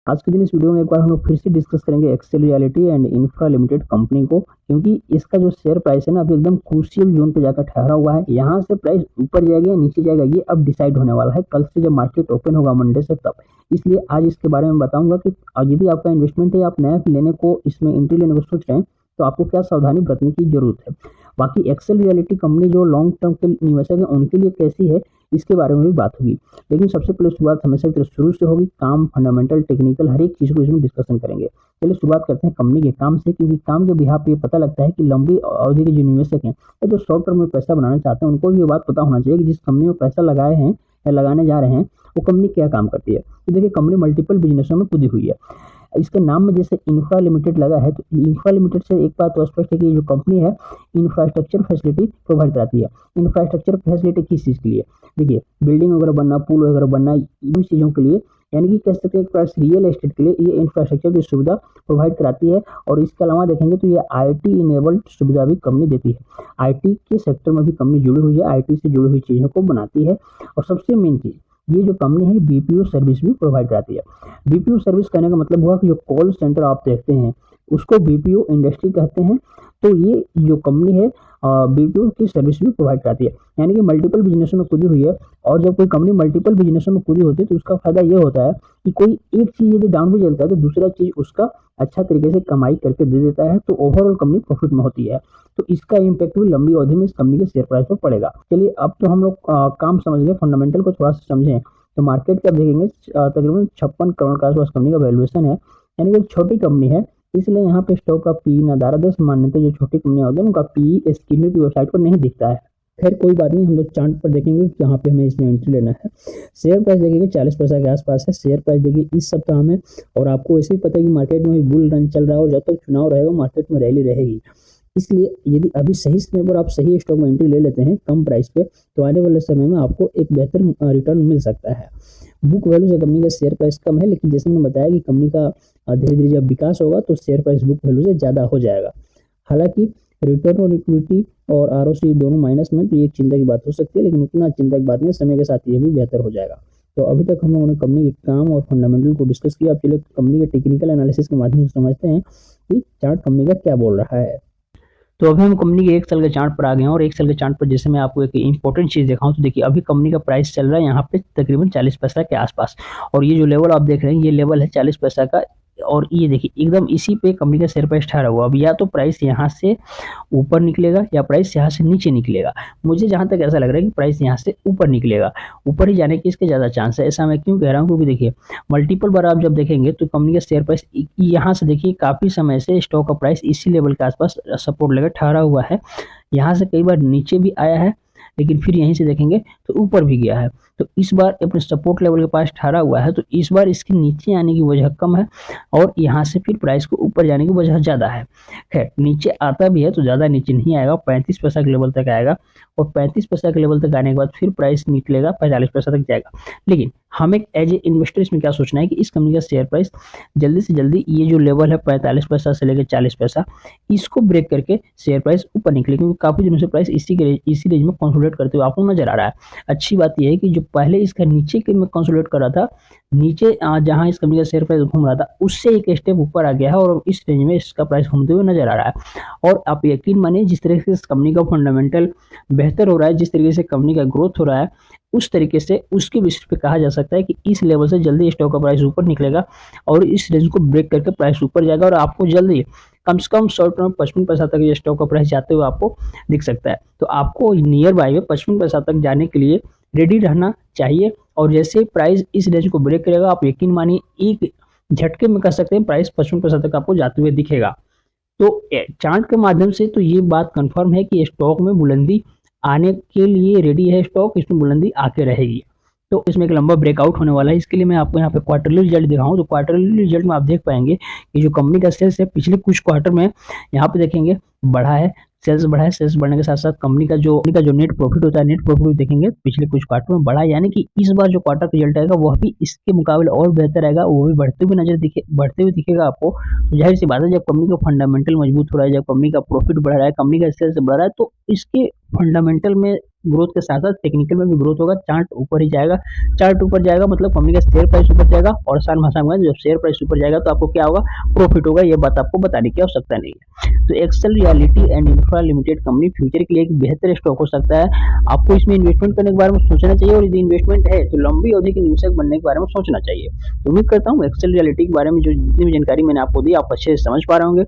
आज के दिन इस वीडियो में एक बार हम लोग फिर से डिस्कस करेंगे Excel Realty and Infra Limited company को, क्योंकि इसका जो शेयर प्राइस है ना अभी एकदम क्रूशियल जोन पे जाकर ठहरा हुआ है। यहाँ से प्राइस ऊपर जाएगा या नीचे जाएगा ये अब डिसाइड होने वाला है कल से जब मार्केट ओपन होगा मंडे से तब। इसलिए आज इसके बारे में बताऊंगा कि यदि आपका इन्वेस्टमेंट है, आप नया लेने को इसमें एंट्री लेने को सोच रहे हैं तो आपको क्या सावधानी बरतने की जरूरत है। बाकी एक्सेल रियलिटी कंपनी जो लॉन्ग टर्म के निवेशक हैं उनके लिए कैसी है इसके बारे में भी बात होगी। लेकिन सबसे पहले शुरुआत हमेशा की तरह शुरू से होगी। काम, फंडामेंटल, टेक्निकल हर एक चीज़ को इसमें डिस्कशन करेंगे। चलिए शुरुआत करते हैं कंपनी के काम से, क्योंकि काम के बिहाफ पे ये पता लगता है कि लंबी अवधि के जो निवेशक हैं या जो शॉर्ट टर्म में पैसा बनाना चाहते हैं उनको भी ये बात पता होना चाहिए कि जिस कंपनी में पैसा लगाए हैं या लगाने जा रहे हैं वो कंपनी क्या काम करती है। तो देखिए कंपनी मल्टीपल बिजनेसों में कूदी हुई है। इसके नाम में जैसे इंफ्रा लिमिटेड लगा है तो इंफ्रा लिमिटेड से एक बात तो स्पष्ट है कि जो कंपनी है इंफ्रास्ट्रक्चर फैसिलिटी प्रोवाइड कराती है। इंफ्रास्ट्रक्चर फैसिलिटी किस चीज़ के लिए? देखिए बिल्डिंग वगैरह बनना, पुल वगैरह बनना, इन चीज़ों के लिए, यानी कि कह सकते हैं एक रियल एस्टेट के लिए ये इंफ्रास्ट्रक्चर की सुविधा प्रोवाइड कराती है। और इसके अलावा देखेंगे तो ये आईटी इनेबल्ड सुविधा भी कंपनी देती है। आईटी के सेक्टर में भी कंपनी जुड़ी हुई है, आईटी से जुड़ी हुई चीज़ों को बनाती है। और सबसे मेन चीज़ ये जो कंपनी है बीपीओ सर्विस भी प्रोवाइड कराती है। बीपीओ सर्विस कहने का मतलब हुआ कि जो कॉल सेंटर आप देखते हैं उसको बीपीओ इंडस्ट्री कहते हैं। तो ये जो कंपनी है बीपीओ की सर्विस भी प्रोवाइड कराती है, यानी कि मल्टीपल बिजनेसों में कूदी हुई है। और जब कोई कंपनी मल्टीपल बिजनेसों में कूदी होती है तो उसका फायदा ये होता है कि कोई एक चीज़ यदि डाउन भी चलता है तो दूसरा चीज़ उसका अच्छा तरीके से कमाई करके दे देता है, तो ओवरऑल कंपनी प्रॉफिट में होती है। तो इसका इम्पैक्ट भी लंबी अवधि में इस कंपनी के शेयर प्राइस पर पड़ेगा। चलिए अब तो हम लोग काम समझ गए, फंडामेंटल को थोड़ा सा समझें। तो मार्केट कैप देखेंगे तकरीबन 56 करोड़ का आसपास कंपनी का वैल्यूएशन है, यानी कि एक छोटी कंपनी है। इसलिए यहाँ पे स्टॉक का पी नदारदस मान्यता जो छोटी कंपनियां होती है उनका पी एस्टीमेट की वेबसाइट पर नहीं दिखता है। खैर कोई बात नहीं, हम लोग चार्ट पर देखेंगे कि यहाँ पे हमें इसमें एंट्री लेना है। शेयर प्राइस देखेंगे 40 पैसा के आसपास है शेयर प्राइस। देखिए इस सप्ताह में, और आपको ऐसे भी पता है कि मार्केट में बुल रन चल रहा है और जब तक चुनाव रहेगा मार्केट में रैली रहेगी। इसलिए यदि अभी सही समय पर आप सही स्टॉक में एंट्री ले लेते हैं कम प्राइस पे तो आने वाले समय में आपको एक बेहतर रिटर्न मिल सकता है। बुक वैल्यू से कंपनी का शेयर प्राइस कम है, लेकिन जैसे मैंने बताया कि कंपनी का धीरे धीरे जब विकास होगा तो शेयर प्राइस बुक वैल्यू से ज़्यादा हो जाएगा। हालांकि रिटर्न ऑन इक्विटी और आरओसी दोनों माइनस में, तो ये एक चिंता की बात हो सकती है, लेकिन उतना चिंता की बात नहीं, समय के साथ ये भी बेहतर हो जाएगा। तो अभी तक हम लोगों ने कंपनी के काम और फंडामेंटल को डिस्कस किया। अब चलिए कंपनी के टेक्निकल एनालिसिस के माध्यम से समझते हैं कि चार्ट कंपनी का क्या बोल रहा है। तो अभी हम कंपनी के एक साल के चार्ट पर आ गए हैं, और एक साल के चार्ट पर जैसे मैं आपको एक इंपॉर्टेंट चीज़ दिखाऊं तो देखिए अभी कंपनी का प्राइस चल रहा है यहाँ पे तकरीबन 40 पैसा के आसपास। और ये जो लेवल आप देख रहे हैं ये लेवल है 40 पैसा का। और ये देखिए एकदम इसी पे कंपनी का शेयर प्राइस ठहरा हुआ। अब या तो प्राइस यहाँ से ऊपर निकलेगा या प्राइस यहाँ से नीचे निकलेगा। मुझे जहाँ तक ऐसा लग रहा है कि प्राइस यहाँ से ऊपर निकलेगा, ऊपर ही जाने की इसके ज़्यादा चांस है। ऐसा मैं क्यों कह रहा हूँ, क्योंकि देखिए मल्टीपल बार आप जब देखेंगे तो कंपनी का शेयर प्राइस यहाँ से देखिए काफ़ी समय से स्टॉक का प्राइस इसी लेवल के आसपास सपोर्ट लेकर ठहरा हुआ है। यहाँ से कई बार नीचे भी आया है, लेकिन फिर यहीं से देखेंगे तो ऊपर भी गया है। तो इस बार अपने सपोर्ट लेवल के पास ठहरा हुआ है, तो इस बार इसके नीचे आने की वजह कम है और यहाँ से फिर प्राइस को ऊपर जाने की वजह ज़्यादा है। खैर नीचे आता भी है तो ज़्यादा नीचे नहीं आएगा, 35 पैसा के लेवल तक आएगा, और 35 पैसा के लेवल तक आने के बाद फिर प्राइस निकलेगा 45 पैसा तक जाएगा। लेकिन हमें एज ए इन्वेस्टर इसमें क्या सोचना है कि इस कंपनी का शेयर प्राइस जल्दी से जल्दी ये जो लेवल है 45 पैसा से लेकर 40 पैसा, इसको ब्रेक करके शेयर प्राइस ऊपर निकले, क्योंकि काफ़ी दिनों से प्राइस इसी रेंज में कंसोलिडेट करते हुए आपको नजर आ रहा है। अच्छी बात यह है कि जो पहले इसका नीचे के में कंसोलिडेट कर रहा था, नीचे जहां इस कंपनी का शेयर प्राइस घूम रहा था उससे एक स्टेप ऊपर आ गया है और इस रेंज में इसका प्राइस घूमते हुए नजर आ रहा है। और आप यकीन मानिए जिस तरीके से इस कंपनी का फंडामेंटल बेहतर हो रहा है, जिस तरीके से कंपनी का ग्रोथ हो रहा है, उस तरीके से उसके बेसिस पे कहा जा सकता है कि इस लेवल से जल्दी स्टॉक का प्राइस ऊपर निकलेगा और इस रेंज को ब्रेक करके प्राइस ऊपर जाएगा और आपको जल्दी कम से कम शॉर्ट टर्म 55 पैसा तक ये स्टॉक का प्राइस जाते हुए आपको दिख सकता है। तो आपको नियर बाय में 55 पैसा तक जाने के लिए रेडी रहना चाहिए। और जैसे प्राइस इस रेंज को ब्रेक करेगा आप यकीन मानिए एक झटके में कह सकते हैं प्राइस 55 पैसा तक आपको जाते हुए दिखेगा। तो चार्ट के माध्यम से तो ये बात कंफर्म है कि स्टॉक में बुलंदी आने के लिए रेडी है, स्टॉक इसमें बुलंदी आके रहेगी। तो इसमें एक लंबा ब्रेकआउट होने वाला है। इसके लिए मैं आपको यहाँ पे क्वार्टरली रिजल्ट दिखाऊं तो क्वार्टरली रिजल्ट में आप देख पाएंगे कि जो कंपनी का सेल्स है पिछले कुछ क्वार्टर में यहाँ पे देखेंगे बढ़ा है, सेल्स बढ़ा है। सेल्स बढ़ने के साथ साथ कंपनी का जो नेट प्रॉफिट होता है, नेट प्रॉफिट भी देखेंगे पिछले कुछ क्वार्टर में बढ़ा, यानी कि इस बार जो क्वार्टर का रिजल्ट आएगा वह भी इसके मुकाबले और बेहतर आएगा, वो भी बढ़ते हुए दिखेगा आपको। तो जाहिर सी बात है जब कंपनी का फंडामेंटल मजबूत हो रहा है, जब कंपनी का प्रॉफिट बढ़ रहा है, कंपनी का सेल्स बढ़ रहा है, तो इसके फंडामेंटल में ग्रोथ के साथ साथ टेक्निकल में भी ग्रोथ होगा, चार्ट ऊपर ही जाएगा। चार्ट ऊपर जाएगा मतलब कंपनी का शेयर प्राइस ऊपर जाएगा, और आसान भाषा में जब शेयर प्राइस ऊपर जाएगा तो आपको क्या होगा, प्रॉफिट होगा। ये बात आपको बताने की आवश्यकता नहीं है। तो Excel Realty and Infra Limited company future के लिए एक बेहतर स्टॉक हो सकता है। आपको इसमें इन्वेस्टमेंट करने के बारे में सोचना चाहिए, और यदि इन्वेस्टमेंट है तो लंबी अवधि के निवेशक बनने के बारे में सोचना चाहिए। तो उम्मीद करता हूँ एक्सेल रियलिटी के बारे में जो जितनी भी जानकारी मैंने आपको दी आप अच्छे से समझ पा रहे होंगे।